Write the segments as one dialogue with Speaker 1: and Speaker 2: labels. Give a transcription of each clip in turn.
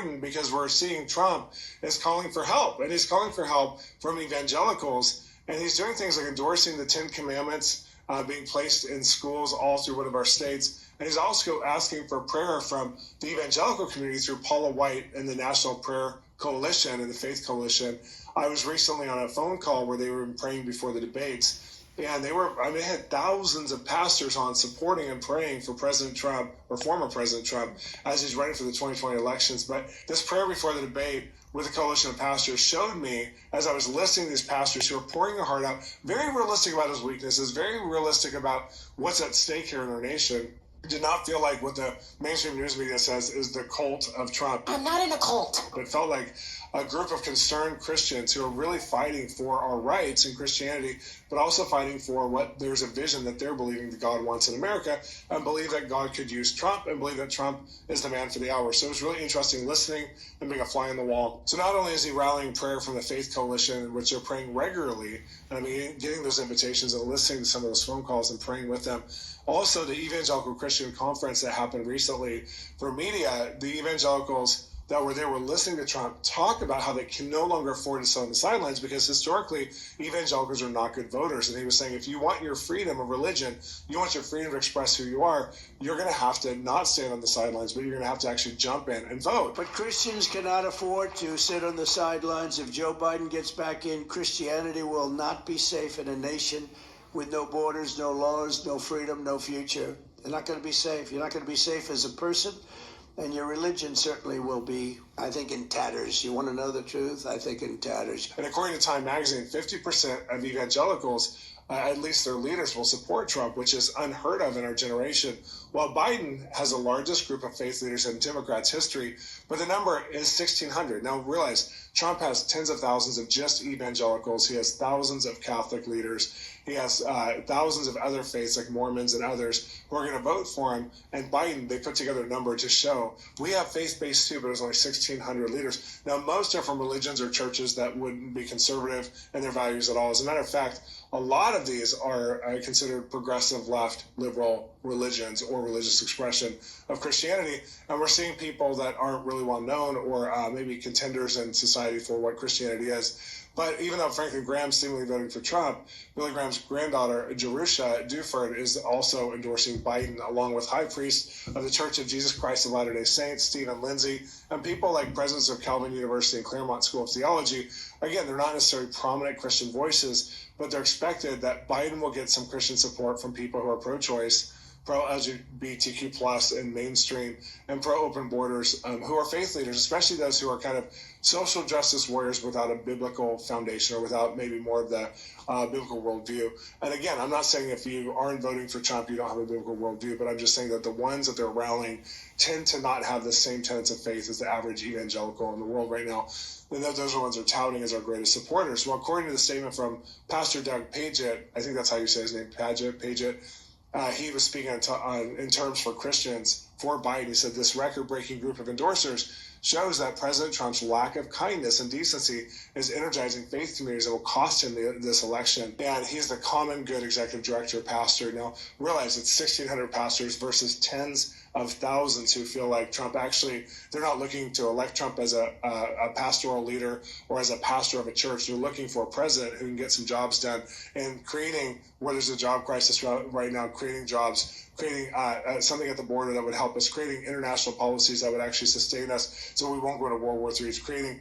Speaker 1: important because we're seeing Trump is calling for help, and he's calling for help from evangelicals, and he's doing things like endorsing the 10 Commandments being placed in schools all through one of our states. And he's also asking for prayer from the evangelical community through Paula White and the National Prayer Coalition and the Faith Coalition. I was recently on a phone call where they were praying before the debates. And they had thousands of pastors on supporting and praying for President Trump, or former President Trump, as he's running for the 2020 elections. But this prayer before the debate with a coalition of pastors showed me, as I was listening to these pastors who are pouring their heart out, very realistic about his weaknesses, very realistic about what's at stake here in our nation, did not feel like what the mainstream news media says is the cult of Trump.
Speaker 2: I'm not in a cult.
Speaker 1: It felt like a group of concerned Christians who are really fighting for our rights in Christianity, but also fighting for what there's a vision that they're believing that God wants in America, and believe that God could use Trump, and believe that Trump is the man for the hour. So it was really interesting listening and being a fly on the wall. So not only is he rallying prayer from the Faith Coalition, which they're praying regularly, and I mean, getting those invitations and listening to some of those phone calls and praying with them, also the Evangelical Christian Conference that happened recently for media, the evangelicals that were there were listening to Trump talk about how they can no longer afford to sit on the sidelines because historically evangelicals are not good voters. And he was saying, if you want your freedom of religion, you want your freedom to express who you are, you're going to have to not stand on the sidelines, but you're going to have to actually jump in and vote.
Speaker 3: But Christians cannot afford to sit on the sidelines. If Joe Biden gets back in, Christianity will not be safe in a nation with no borders, no laws, no freedom, no future. They're not going to be safe. You're not going to be safe as a person. And your religion certainly will be, I think, in tatters. You want to know the truth? I think in tatters.
Speaker 1: And according to Time magazine, 50% of evangelicals, at least their leaders, will support Trump, which is unheard of in our generation. While Biden has the largest group of faith leaders in Democrats' history, but the number is 1,600. Now realize, Trump has tens of thousands of just evangelicals. He has thousands of Catholic leaders. He has thousands of other faiths like Mormons and others who are going to vote for him. And Biden, they put together a number to show we have faith-based too, but there's only 1,600 leaders. Now, most are from religions or churches that wouldn't be conservative in their values at all. As a matter of fact, a lot of these are considered progressive, left, liberal religions or religious expression of Christianity. And we're seeing people that aren't really well known or maybe contenders in society for what Christianity is. But even though Franklin Graham's seemingly voting for Trump, Billy Graham's granddaughter, Jerusha Duford, is also endorsing Biden, along with High Priest of the Church of Jesus Christ of Latter-day Saints, Stephen Lindsay, and people like presidents of Calvin University and Claremont School of Theology. Again, they're not necessarily prominent Christian voices, but they're expected that Biden will get some Christian support from people who are pro-choice, pro-LGBTQ plus and mainstream, and pro-open borders, who are faith leaders, especially those who are kind of social justice warriors without a biblical foundation or without maybe more of the biblical worldview. And again, I'm not saying if you aren't voting for Trump, you don't have a biblical worldview, but I'm just saying that the ones that they're rallying tend to not have the same tenets of faith as the average evangelical in the world right now. And those are the ones they're touting as our greatest supporters. Well, according to the statement from Pastor Doug Paget, I think that's how you say his name, Paget, he was speaking in terms for Christians for Biden. He said this record-breaking group of endorsers shows that President Trump's lack of kindness and decency is energizing faith communities that will cost him this election. And he's the common good executive director pastor. Now, realize it's 1,600 pastors versus tens of thousands who feel like Trump actually, they're not looking to elect Trump as a pastoral leader or as a pastor of a church. They're looking for a president who can get some jobs done and creating, where there's a job crisis right now, creating jobs, creating something at the border that would help us, creating international policies that would actually sustain us so we won't go into World War III. It's creating,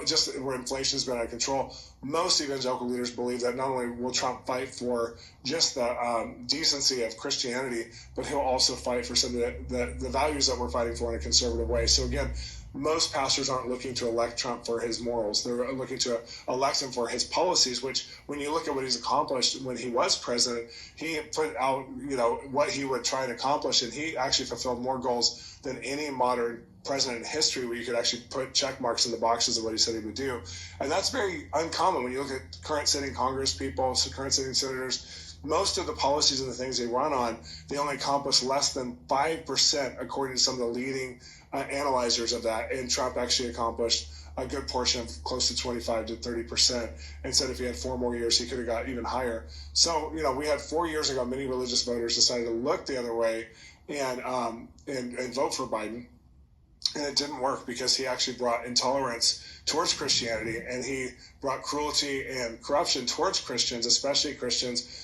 Speaker 1: just where inflation's been out of control. Most evangelical leaders believe that not only will Trump fight for just the decency of Christianity, but he'll also fight for some of the values that we're fighting for in a conservative way. So again, most pastors aren't looking to elect Trump for his morals. They're looking to elect him for his policies, which when you look at what he's accomplished when he was president, he put out, what he would try and accomplish, and he actually fulfilled more goals than any modern president in history, where you could actually put check marks in the boxes of what he said he would do. And that's very uncommon when you look at current sitting Congress people, current sitting senators. Most of the policies and the things they run on, they only accomplish less than 5%, according to some of the leading analyzers of that. And Trump actually accomplished a good portion of close to 25 to 30%. And said if he had 4 more years, he could have got even higher. So, we had 4 years ago, many religious voters decided to look the other way and vote for Biden. And it didn't work because he actually brought intolerance towards Christianity, and he brought cruelty and corruption towards Christians, especially Christians.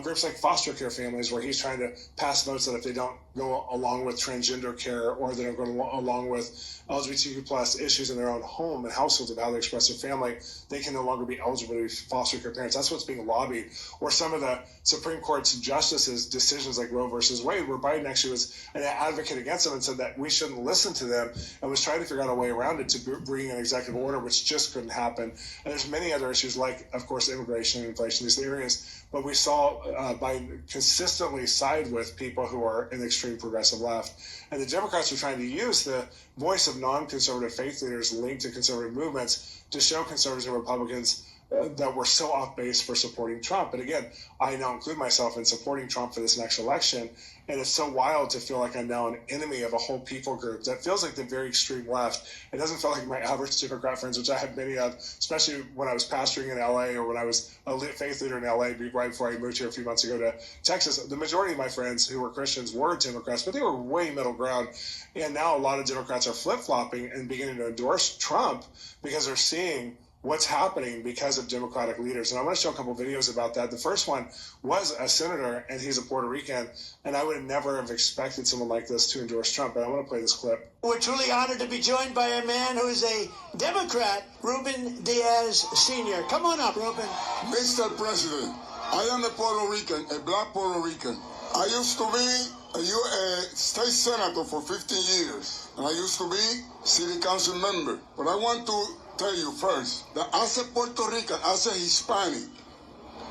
Speaker 1: Groups like foster care families, where he's trying to pass votes that if they don't go along with transgender care or they don't go along with LGBTQ plus issues in their own home and households of how they express their family, they can no longer be eligible to be foster care parents. That's what's being lobbied. Or some of the Supreme Court's justices' decisions like Roe versus Wade, where Biden actually was an advocate against them and said that we shouldn't listen to them, and was trying to figure out a way around it to bring an executive order, which just couldn't happen. And there's many other issues like, of course, immigration and inflation, these areas. But we saw Biden consistently side with people who are in the extreme progressive left. And the Democrats are trying to use the voice of non-conservative faith leaders linked to conservative movements to show conservatives and Republicans that we're so off base for supporting Trump. And again, I now include myself in supporting Trump for this next election. And it's so wild to feel like I'm now an enemy of a whole people group that feels like the very extreme left. It doesn't feel like my average Democrat friends, which I have many of, especially when I was pastoring in LA or when I was a faith leader in LA right before I moved here a few months ago to Texas. The majority of my friends who were Christians were Democrats, but they were way middle ground. And now a lot of Democrats are flip-flopping and beginning to endorse Trump because they're seeing what's happening because of Democratic leaders. And I want to show a couple videos about that. The first one was a senator, and he's a Puerto Rican, and I would never have expected someone like this to endorse Trump. But I want to play this clip.
Speaker 3: We're truly honored to be joined by a man who's a Democrat, Ruben Diaz Sr. Come on up, Ruben.
Speaker 2: Mr. President, I am a Puerto Rican, a black Puerto Rican. I used to be a state senator for 15 years, and I used to be city council member. But I want to tell you first that as a Puerto Rican, as a Hispanic,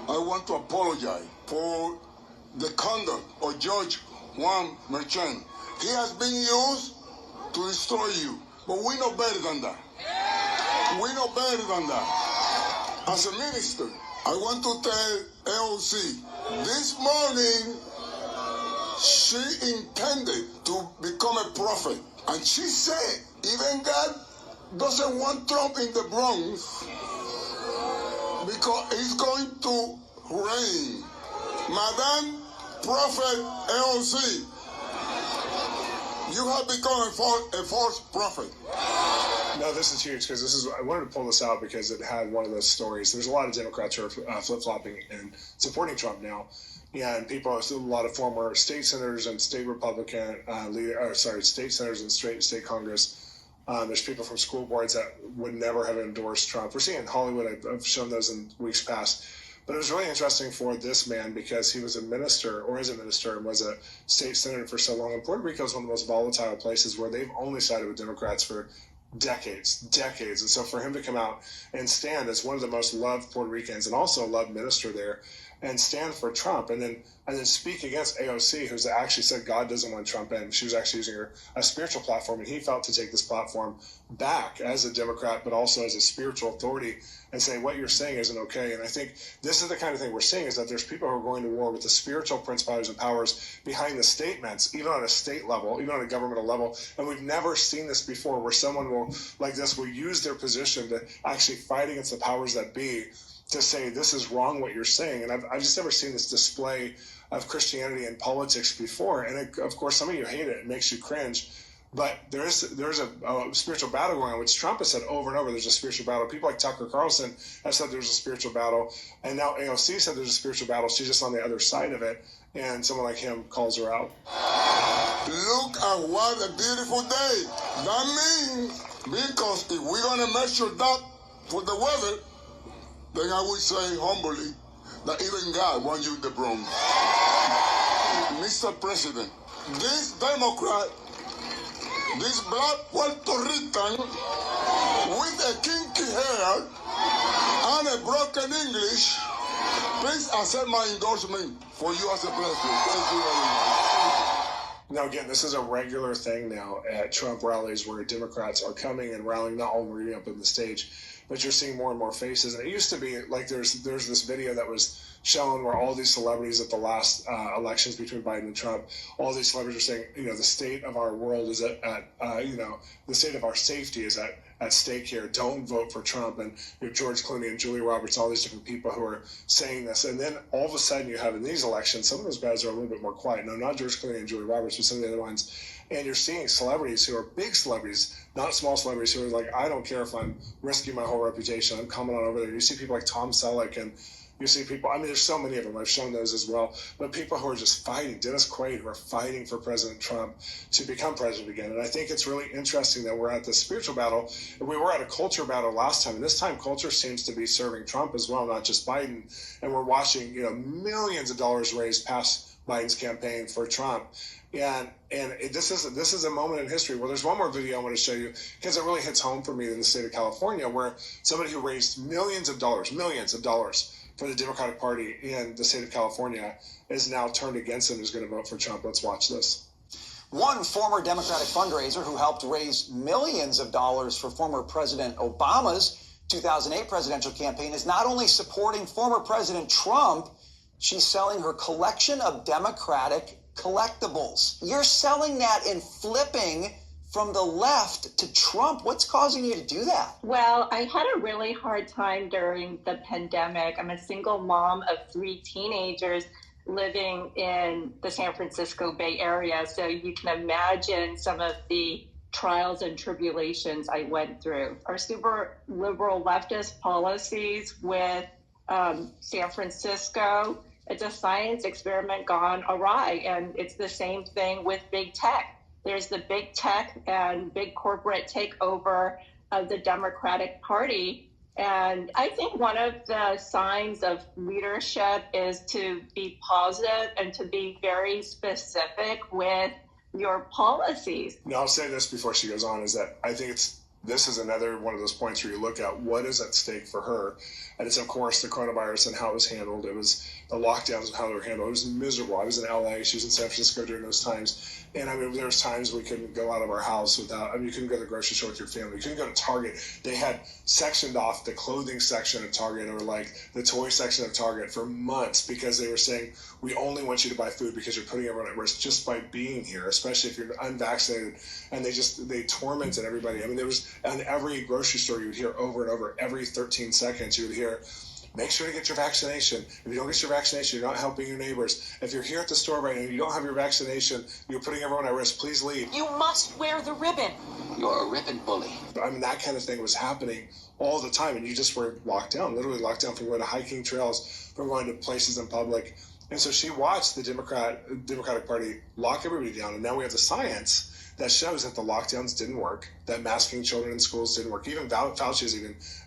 Speaker 2: I want to apologize for the conduct of Judge Juan Merchan. He has been used to destroy you, but we know better than that. We know better than that. As a minister, I want to tell AOC, this morning she intended to become a prophet, and she said, even God doesn't want Trump in the Bronx because he's going to reign. Madam Prophet AOC, you have become a false prophet.
Speaker 1: No, this is huge because I wanted to pull this out because it had one of those stories. There's a lot of Democrats who are flip-flopping and supporting Trump now. Yeah, and a lot of former state senators and state Republican state senators and state Congress. There's people from school boards that would never have endorsed Trump. We're seeing in Hollywood, I've shown those in weeks past. But it was really interesting for this man because he was a minister, or is a minister, and was a state senator for so long. And Puerto Rico is one of the most volatile places where they've only sided with Democrats for decades. And so for him to come out and stand as one of the most loved Puerto Ricans and also a loved minister there and stand for Trump and then speak against AOC, who's actually said God doesn't want Trump in. She was actually using a spiritual platform, and he felt to take this platform back as a Democrat, but also as a spiritual authority and say what you're saying isn't okay. And I think this is the kind of thing we're seeing, is that there's people who are going to war with the spiritual principalities and powers behind the statements, even on a state level, even on a governmental level. And we've never seen this before, where someone will use their position to actually fight against the powers that be to say this is wrong what you're saying. And I've just never seen this display of Christianity in politics before. And of course, some of you hate it. It makes you cringe. But there's a spiritual battle going on, which Trump has said over and over. There's a spiritual battle. People like Tucker Carlson have said there's a spiritual battle. And now AOC said there's a spiritual battle. She's just on the other side of it. And someone like him calls her out.
Speaker 2: Look at what a beautiful day. That means, because if we're going to measure that for the weather, then I would say humbly that even God wants you in the Bronx. Mr. President, this Democrat, this black Puerto Rican with a kinky hair and a broken English, please accept my endorsement for you as a president. Thank you very much.
Speaker 1: Now, again, this is a regular thing now at Trump rallies where Democrats are coming and rallying, not all reading up on the stage, but you're seeing more and more faces. And it used to be like there's this video that was shown where all these celebrities at the last elections between Biden and Trump, all these celebrities are saying, the state of our world is the state of our safety is at at stake here. Don't vote for Trump. And you have George Clooney and Julia Roberts, all these different people who are saying this. And then all of a sudden you have in these elections, some of those guys are a little bit more quiet. No, not George Clooney and Julia Roberts, but some of the other ones. And you're seeing celebrities who are big celebrities, not small celebrities, who are like, I don't care if I'm risking my whole reputation. I'm coming on over there. You see people like Tom Selleck, and you see people, I mean, there's so many of them. I've shown those as well. But people who are just fighting, Dennis Quaid, who are fighting for President Trump to become president again. And I think it's really interesting that we're at this spiritual battle. We were at a culture battle last time. And this time, culture seems to be serving Trump as well, not just Biden. And we're watching, millions of dollars raised past Biden's campaign for Trump. And this is a moment in history. Well, there's one more video I want to show you because it really hits home for me in the state of California, where somebody who raised millions of dollars for the Democratic Party in the state of California is now turned against him, is going to vote for Trump. Let's watch this.
Speaker 4: One former Democratic fundraiser who helped raise millions of dollars for former President Obama's 2008 presidential campaign is not only supporting former President Trump, she's selling her collection of Democratic collectibles. You're selling that and flipping from the left to Trump. What's causing you to do that?
Speaker 5: Well, I had a really hard time during the pandemic. I'm a single mom of 3 teenagers living in the San Francisco Bay Area. So you can imagine some of the trials and tribulations I went through. Our super liberal leftist policies with San Francisco, it's a science experiment gone awry. And it's the same thing with big tech. There's the big tech and big corporate takeover of the Democratic Party. And I think one of the signs of leadership is to be positive and to be very specific with your policies.
Speaker 1: Now, I'll say this before she goes on, is that I think this is another one of those points where you look at what is at stake for her. And it's, of course, the coronavirus and how it was handled. It was the lockdowns and how they were handled. It was miserable. I was in LA. She was in San Francisco during those times. And I mean, there was times we couldn't go out of our house without, you couldn't go to the grocery store with your family. You couldn't go to Target. They had sectioned off the clothing section of Target, or like the toy section of Target, for months, because they were saying, we only want you to buy food because you're putting everyone at risk just by being here, especially if you're unvaccinated. And they tormented everybody. I mean, there was, on every grocery store, you would hear over and over, every 13 seconds, you would hear, make sure to get your vaccination. If you don't get your vaccination, you're not helping your neighbors. If you're here at the store right now and you don't have your vaccination, you're putting everyone at risk. Please leave.
Speaker 6: You must wear the ribbon.
Speaker 4: You're a ribbon bully.
Speaker 1: I mean, that kind of thing was happening all the time, and you just were locked down, literally locked down from going to hiking trails, from going to places in public. And so she watched the Democratic Party lock everybody down, and now we have the science that shows that the lockdowns didn't work, that masking children in schools didn't work. Even Fauci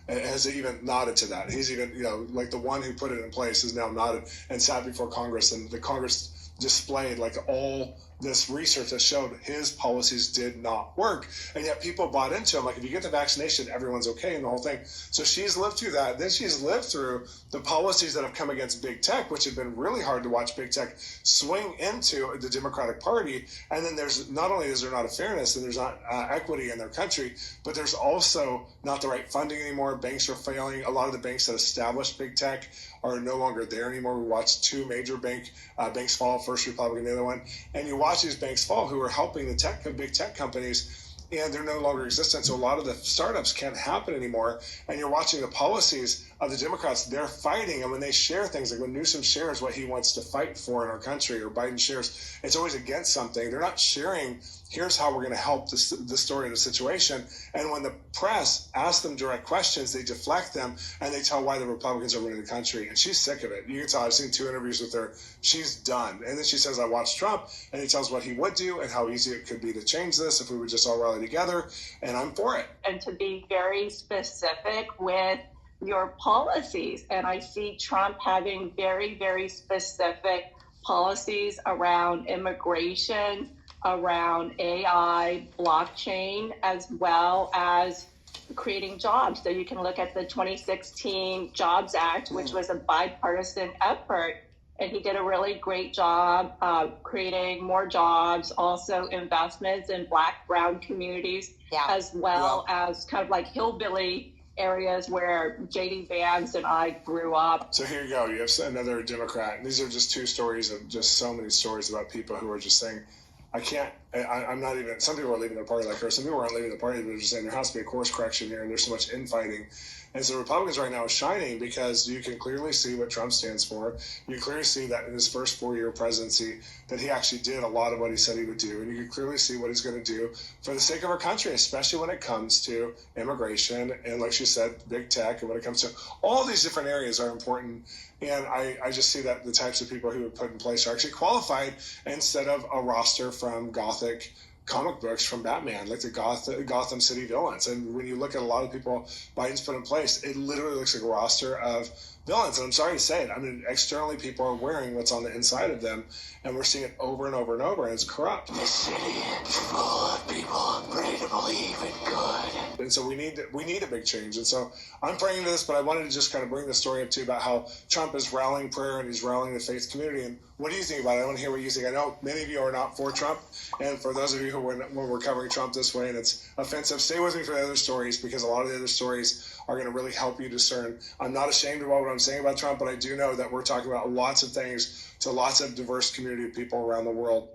Speaker 1: has even nodded to that. He's even, like the one who put it in place has now nodded and sat before Congress, and the Congress displayed like all this research that showed his policies did not work. And yet people bought into him. Like, if you get the vaccination, everyone's okay, and the whole thing. So she's lived through that. Then she's lived through the policies that have come against big tech, which have been really hard to watch big tech swing into the Democratic Party. And then there's, not only is there not a fairness and there's not equity in their country, but there's also not the right funding anymore. Banks are failing. A lot of the banks that established big tech are no longer there anymore. We watched 2 major banks fall, First Republic and the other one. And you watch these banks fall who are helping the big tech companies, and they're no longer existent. So a lot of the startups can't happen anymore. And you're watching the policies of the Democrats. They're fighting, and when they share things, like when Newsom shares what he wants to fight for in our country, or Biden shares, it's always against something. They're not sharing, here's how we're going to help this story of the situation. And when the press asks them direct questions, they deflect them, and they tell why the Republicans are running the country. And she's sick of it. You can tell, I've seen 2 interviews with her. She's done. And then she says, I watched Trump, and he tells what he would do and how easy it could be to change this if we would just all rally together. And I'm for it.
Speaker 5: And to be very specific with your policies. And I see Trump having very, very specific policies around immigration, around AI, blockchain, as well as creating jobs. So you can look at the 2016 Jobs Act, which was a bipartisan effort. And he did a really great job creating more jobs, also investments in Black, brown communities, as well as kind of like hillbilly areas where J.D. Vance and I grew up.
Speaker 1: So here you go. You have another Democrat. And these are just 2 stories of just so many stories about people who are just saying, I can't I'm not even, some people are leaving the party like her. Some people aren't leaving the party. They're just saying there has to be a course correction here, and there's so much infighting. And so Republicans right now are shining because you can clearly see what Trump stands for. You clearly see that in his first 4-year presidency that he actually did a lot of what he said he would do. And you can clearly see what he's going to do for the sake of our country, especially when it comes to immigration and, like she said, big tech. And when it comes to all these different areas are important. And I just see that the types of people who would put in place are actually qualified instead of a roster from Gothic comic books from Batman, like the Gotham City villains. And when you look at a lot of people Biden's put in place, it literally looks like a roster of villains. And I'm sorry to say it. I mean, externally, people are wearing what's on the inside of them, and we're seeing it over and over and over, and it's corrupt.
Speaker 3: The city is full of people ready to believe in good.
Speaker 1: And so we need a big change. And so I'm praying to this, but I wanted to just kind of bring the story up too about how Trump is rallying prayer and he's rallying the faith community. And what do you think about it? I want to hear what you think. I know many of you are not for Trump, and for those of you who when we're covering Trump this way and it's offensive, stay with me for the other stories, because a lot of the other stories are going to really help you discern. I'm not ashamed about what I'm saying about Trump, but I do know that we're talking about lots of things to lots of diverse community of people around the world.